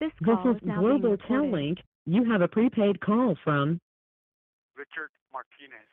This This call is is now being Global recorded. Tel-Link. You have a prepaid call from Richard Martinez.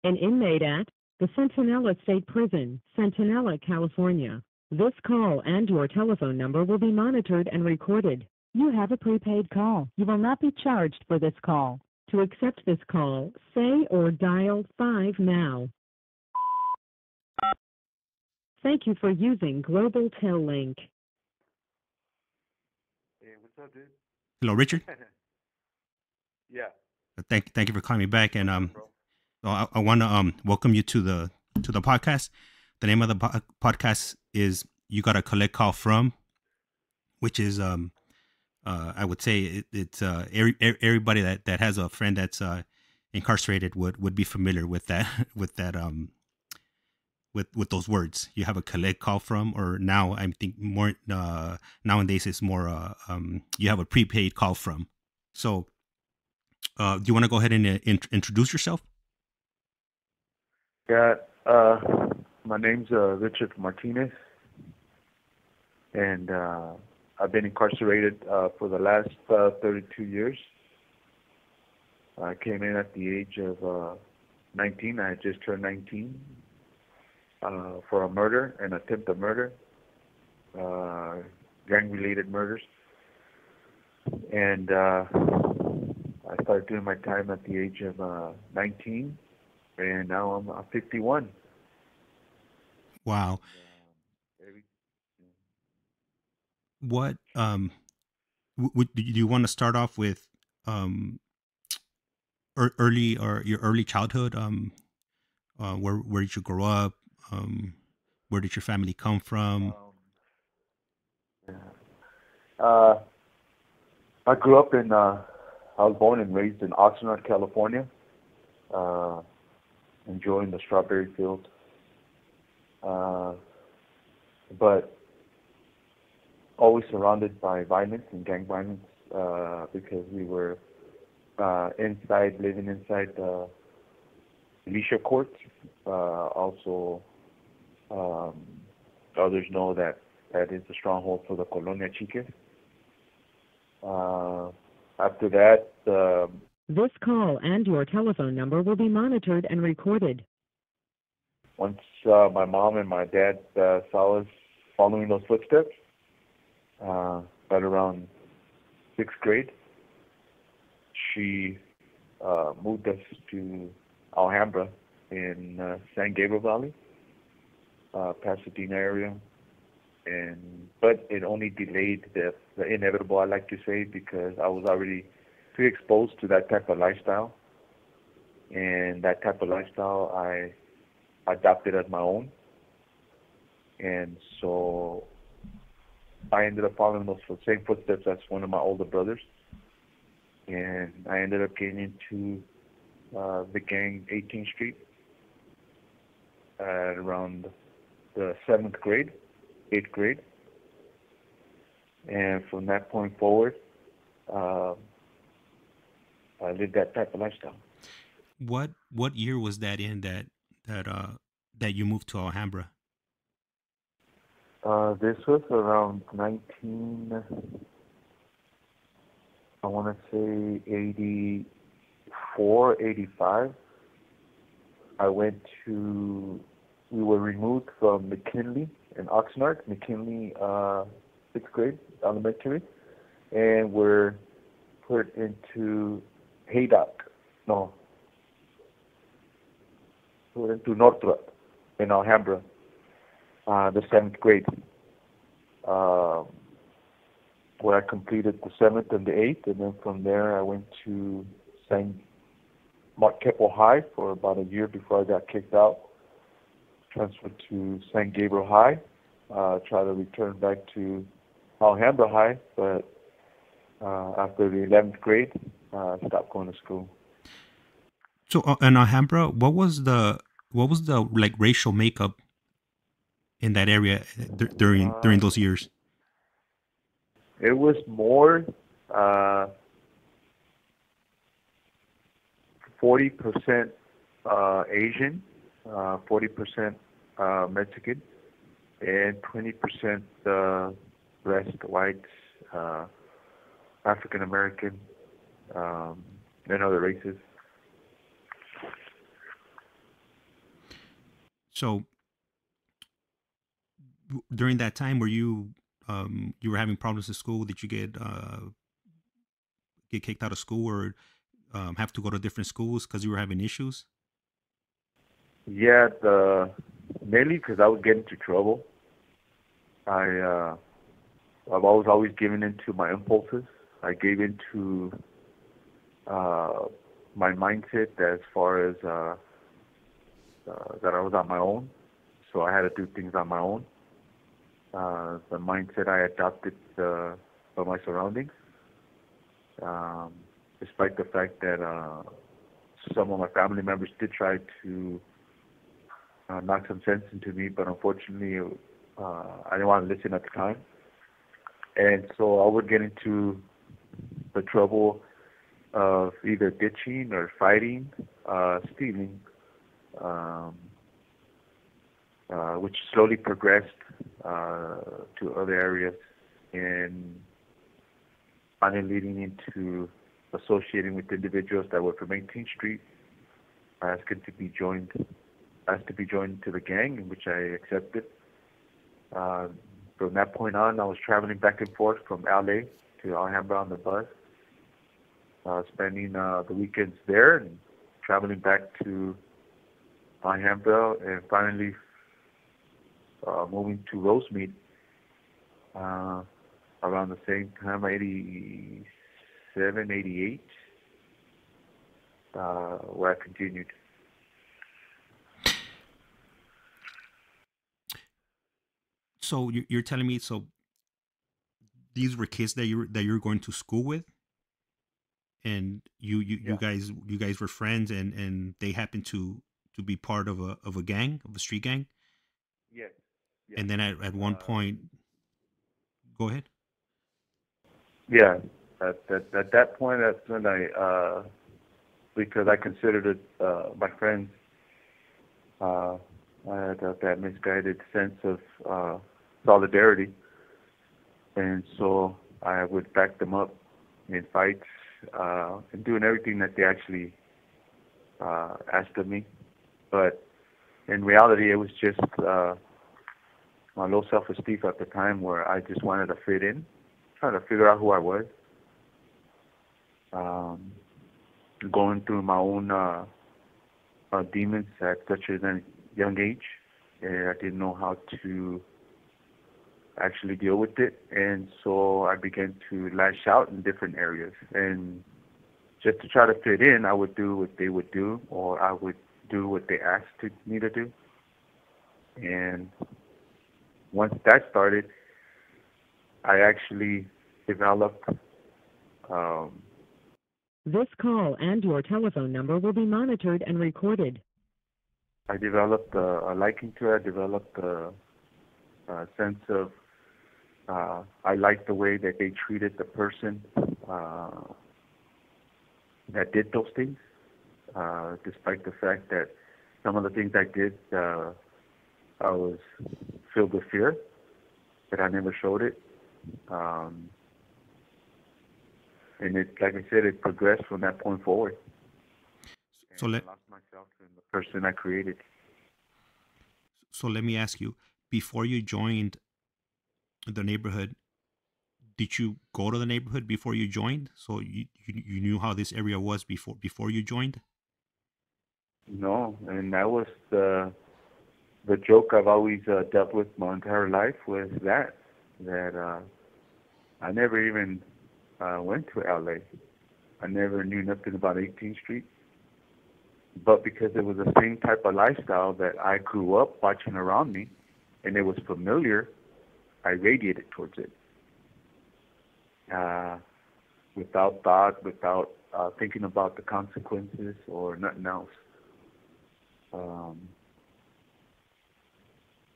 an inmate at the Centinela State Prison, Centinela, California. This call and your telephone number will be monitored and recorded. You have a prepaid call. You will not be charged for this call. To accept this call, say or dial 5 now. Thank you for using Global Tel-Link. Hey, what's up, dude? Hello, Richard. Yeah. Thank you for calling me back, and Bro. I want to welcome you to the podcast. The name of the podcast is "You Got a Collect Call From," which is I would say it's everybody that has a friend that's incarcerated would be familiar with that with those words. You have a collect call from, or now I think more nowadays it's more you have a prepaid call from. So do you want to go ahead and introduce yourself? Yeah. My name's Richard Martinez, and I've been incarcerated for the last 32 years. I came in at the age of 19. I had just turned 19 for a murder, an attempt at murder, gang-related murders. And I started doing my time at the age of 19, and now I'm 51. Wow. Every, What do you want to start off with early or your early childhood? Where did you grow up? Where did your family come from? yeah. I grew up in, I was born and raised in Oxnard, California, enjoying the strawberry field. But always surrounded by violence and gang violence because we were living inside the militia courts. Also, others know that is the stronghold for the Colonia Chiques. After that, This call and your telephone number will be monitored and recorded. once my mom and my dad saw us following those footsteps, right around 6th grade, she moved us to Alhambra in San Gabriel Valley, Pasadena area. But it only delayed the inevitable, I like to say, because I was already pre-exposed to that type of lifestyle. And that type of lifestyle I adopted as my own. And so I ended up following those same footsteps as one of my older brothers. And I ended up getting into the gang 18th Street at around the 7th grade, 8th grade. And from that point forward, I lived that type of lifestyle. What year was that in that you moved to Alhambra? This was around 19, I want to say 84, 85. We were removed from McKinley in Oxnard, McKinley 6th grade elementary, and we're put into Northrop in Alhambra, the 7th grade, where I completed the 7th and the 8th, and then from there I went to St. Mark Keppel High for about a year before I got kicked out. Transferred to St. Gabriel High, tried to return back to Alhambra High, but after the 11th grade, I stopped going to school. So in Alhambra, what was the like racial makeup in that area during those years? It was more 40% Asian, 40% Mexican, and 20% rest whites, African American, and other races. So during that time, were you you were having problems at school? Did you get kicked out of school, or have to go to different schools because you were having issues? Yeah, mainly because I would get into trouble. I've always given into my impulses. I gave into uh, my mindset as far as that I was on my own, so I had to do things on my own. The mindset I adopted from my surroundings, um, despite the fact that some of my family members did try to knock some sense into me, but unfortunately, I didn't want to listen at the time, and so I would get into the trouble of either ditching or fighting, stealing, um, which slowly progressed to other areas, and finally leading into associating with individuals that were from 18th Street, asking to be joined, asked to be joined to the gang, in which I accepted. Uh, from that point on, I was traveling back and forth from LA to Alhambra on the bus, spending the weekends there and traveling back to Alhambra, and finally moving to Rosemead uh, around the same time, 87, 88, where I continued. So you're telling me, so these were kids that you're going to school with, and Yeah. you guys were friends, and they happened to be part of a gang, of a street gang. Yes. Yeah. And then at one Uh, point, go ahead. yeah. At that point, that's when because I considered it my friends, uh, I had that misguided sense of solidarity, and so I would back them up in fights and doing everything that they actually asked of me. But in reality, it was just my low self-esteem at the time, where I just wanted to fit in, trying to figure out who I was, um, going through my own demons at such a young age, and I didn't know how to actually deal with it, and so I began to lash out in different areas, and just to try to fit in, I would do what they would do, or I would do what they me to do, and once that started, I actually developed um, This call and your telephone number will be monitored and recorded. a liking to it. I developed a sense of I liked the way that they treated the person uh, that did those things, despite the fact that some of the things I did, I was filled with fear, but I never showed it. Um, and it, like I said, it progressed from that point forward, So and I lost myself in the person I created. let me ask you, before you joined the neighborhood, did you go to the neighborhood before you joined? So you knew how this area was before you joined? No, and that was the joke I've always dealt with my entire life, was that I never even went to LA. I never knew nothing about 18th Street, but because it was the same type of lifestyle that I grew up watching around me, and it was familiar, I radiated towards it, uh, without thought, without thinking about the consequences or nothing else. Um,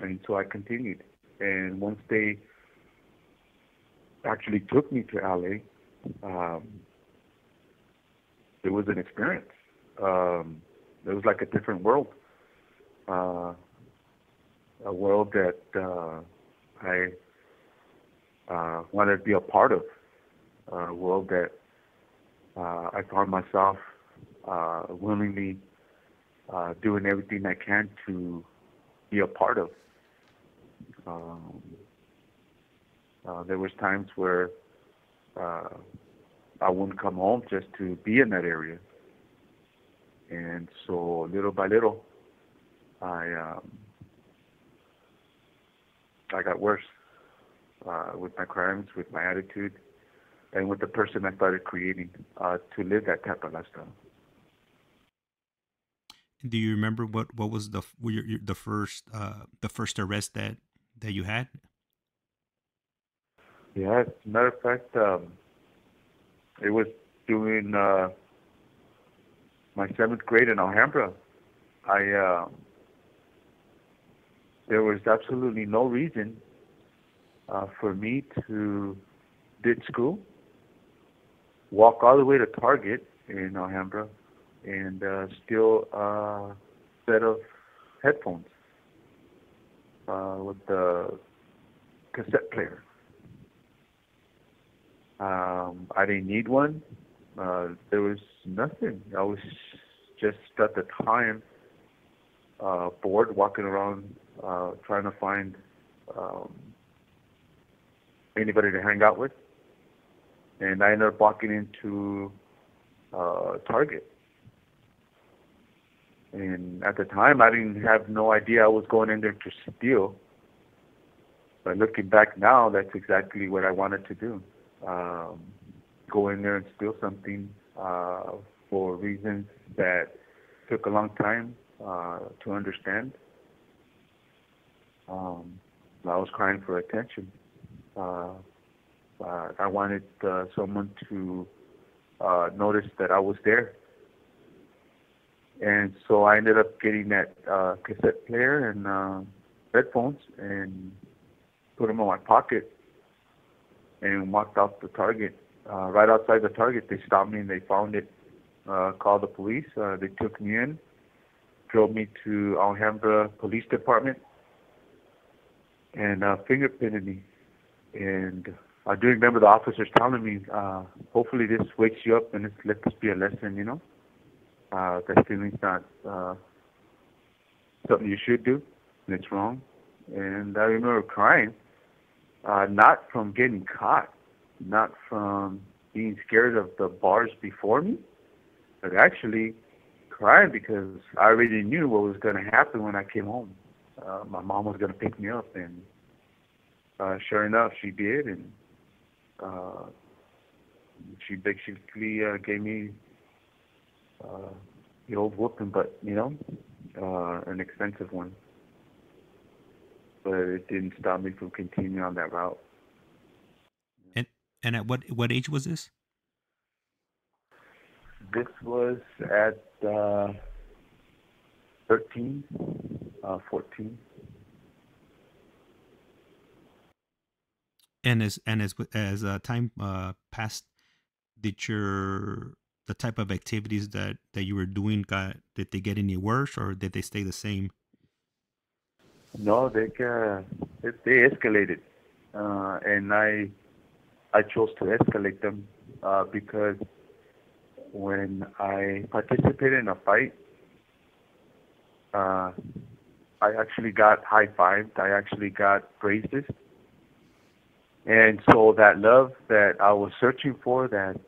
and so I continued. And once they actually took me to LA, um, it was an experience. It was like a different world, uh, a world that I wanted to be a part of. world that I found myself willingly doing everything I can to be a part of. Um, there was times where uh, I wouldn't come home just to be in that area, and so little by little, I um, I got worse with my crimes, with my attitude, and with the person I started creating to live that type of lifestyle. Do you remember what was the first arrest that you had? Yeah, as a matter of fact, it was during my seventh grade in Alhambra. I There was absolutely no reason for me to ditch school, walk all the way to Target in Alhambra, and steal a set of headphones with the cassette player. I didn't need one. There was nothing. I was just at the time bored, walking around, trying to find um, anybody to hang out with, and I ended up walking into Target. And at the time, I didn't have no idea I was going in there to steal. But looking back now, that's exactly what I wanted to do. Um, Go in there and steal something for reasons that took a long time to understand. Um, I was crying for attention. Uh, I wanted someone to notice that I was there. And so I ended up getting that cassette player and headphones and put them in my pocket and walked out the Target. Right outside the Target, they stopped me and they found it. Called the police. They took me in, drove me to Alhambra Police Department, and fingerprinted me. And I do remember the officers telling me, hopefully this wakes you up and let this be a lesson, you know. That stealing's not something you should do, and it's wrong. And I remember crying, not from getting caught, not from being scared of the bars before me, but actually crying because I already knew what was going to happen when I came home. My mom was going to pick me up, and sure enough, she did, and uh, she basically gave me uh, the old whooping, but an expensive one. But it didn't stop me from continuing on that route. And at what age was this? This was at 13, 14. And as time passed, did your the type of activities that you were doing did they get any worse or did they stay the same? No, they escalated, and I chose to escalate them because when I participated in a fight, uh, I actually got high fived. I actually got praises. And so that love that I was searching for, that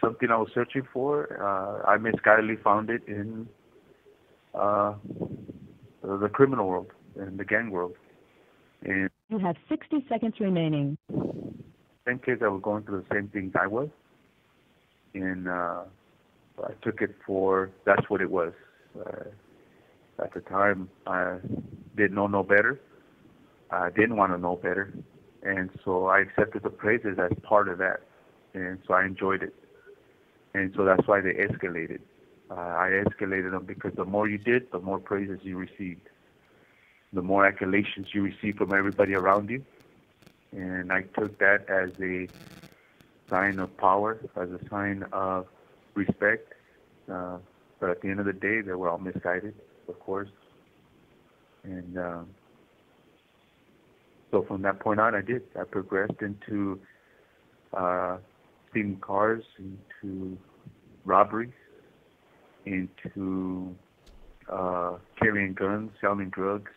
something I was searching for, I misguidedly found it in uh, the criminal world, in the gang world. And You have 60 seconds remaining. same kids that were going through the same things I was, and I took it for that's what it was. At the time, I didn't know no better. I didn't want to know better, and so I accepted the praises as part of that, and so I enjoyed it, and so that's why they escalated. I escalated them because the more you did, the more praises you received, the more accolations you received from everybody around you, and I took that as a sign of power, as a sign of respect. Uh, but at the end of the day, they were all misguided, of course, and so from that point on, I progressed into uh, stealing cars, into robbery, into carrying guns, selling drugs,